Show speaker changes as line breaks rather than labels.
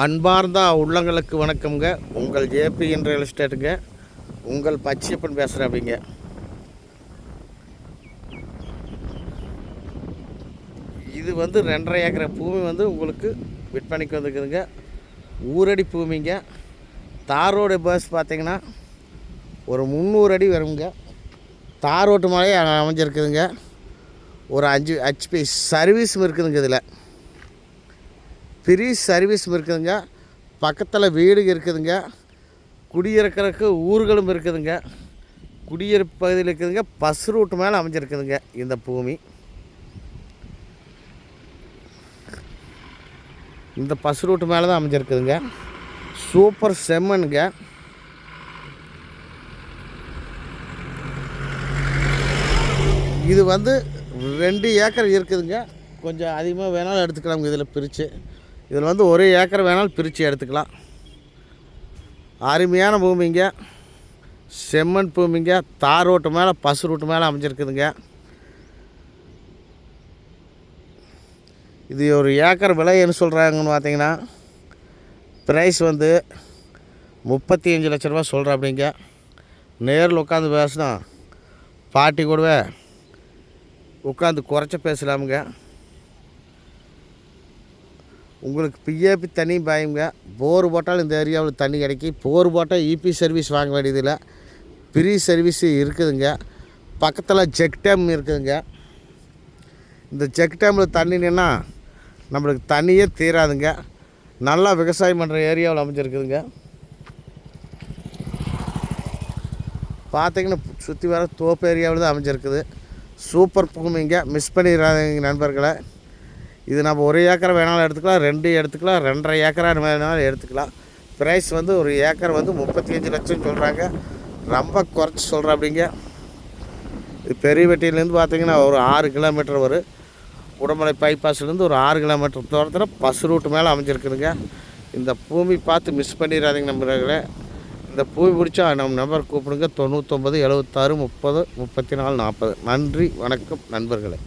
அன்பார்ந்த உள்ளங்களுக்கு வணக்கம்ங்க. உங்கள் ஜேபி ரியல் எஸ்டேட்டுங்க. உங்கள் பச்சையப்பன் பேசுகிறேன். அப்படிங்க இது 2.5 ஏக்கர் பூமி உங்களுக்கு விற்பனைக்கு வந்துருக்குதுங்க. ஊரடி பூமிங்க. தாரோடு பஸ் பார்த்திங்கன்னா ஒரு 300 அடி வருங்க. தார் ரோட்டு மேலேயே அமைஞ்சிருக்குதுங்க. ஒரு 5 HP சர்வீஸும் இருக்குதுங்க. இதில் ஃப்ரீ சர்வீஸும் இருக்குதுங்க. பக்கத்தில் வீடு இருக்குதுங்க. குடியிருக்கிறதுக்கு ஊர்களும் இருக்குதுங்க. குடியிருப்பு பகுதியில் இருக்குதுங்க. பஸ் ரூட்டு மேலே அமைஞ்சிருக்குதுங்க இந்த பூமி. இந்த பஸ் ரூட்டு மேலே தான் அமைஞ்சிருக்குதுங்க. சூப்பர் செம்மனுங்க. இது 2 ஏக்கர் இருக்குதுங்க. கொஞ்சம் அதிகமாக வேணாலும் எடுத்துக்கலாமுங்க. இதில் பிரித்து இதில் 1 ஏக்கர் வேணாலும் பிரித்து எடுத்துக்கலாம். அருமையான பூமிங்க. செம்மண் பூமிங்க. தார் ரோட்டு மேலே பஸ் ரூட்டு மேலே அமைஞ்சிருக்குதுங்க. இது 1 ஏக்கர் விலை என்ன சொல்கிறாங்கன்னு பார்த்தீங்கன்னா ப்ரைஸ் 35 லட்ச ரூபா சொல்கிறேன். அப்படிங்க நேரில் உட்காந்து பேசினா பாட்டி கூடவே உட்காந்து குறைச்சி பேசலாமுங்க. உங்களுக்கு பிஏபி தண்ணி பாயுங்க. போர் போட்டாலும் இந்த ஏரியாவில் தண்ணி கிடைக்கும். போர் போட்டால் இபி சர்வீஸ் வாங்க வேண்டியதில்லை. ஃப்ரீ சர்வீஸு இருக்குதுங்க. பக்கத்தில் செக் டேம் இருக்குதுங்க. இந்த செக் டேமில் தண்ணி நின்னா நம்மளுக்கு தண்ணியே தீராதுங்க. நல்லா விவசாயம் பண்ணுற ஏரியாவில் அமைஞ்சிருக்குதுங்க. பார்த்திங்கன்னா சுற்றி வர தோப்பு ஏரியாவில் தான் அமைஞ்சிருக்குது. சூப்பர் பூமிங்க. மிஸ் பண்ணிடாதீங்க நண்பர்களை. இது நம்ம 1 ஏக்கர் வேணாலும் எடுத்துக்கலாம், 2 எடுத்துக்கலாம், 2.5 ஏக்கராக வேணாலும் எடுத்துக்கலாம். ப்ரைஸ் 1 ஏக்கர் 35 லட்சம் சொல்கிறாங்க. ரொம்ப குறைச்சி சொல்கிறேன். அப்படிங்க இது பெரியவெட்டியிலேருந்து பார்த்திங்கன்னா ஒரு 6 கிலோமீட்டர் வரும். உடமலை பைபாஸ்லேருந்து ஒரு 6 கிலோமீட்டர் தூரத்தில் பஸ் ரூட்டு மேலே அமைஞ்சிருக்குதுங்க. இந்த பூமி பார்த்து மிஸ் பண்ணிடாதீங்க நண்பர்களே. இந்த பூமி பிடிச்சா நம்ம நம்பர் கூப்பிடுங்க. 99 76 30 34 40. நன்றி, வணக்கம் நண்பர்களே.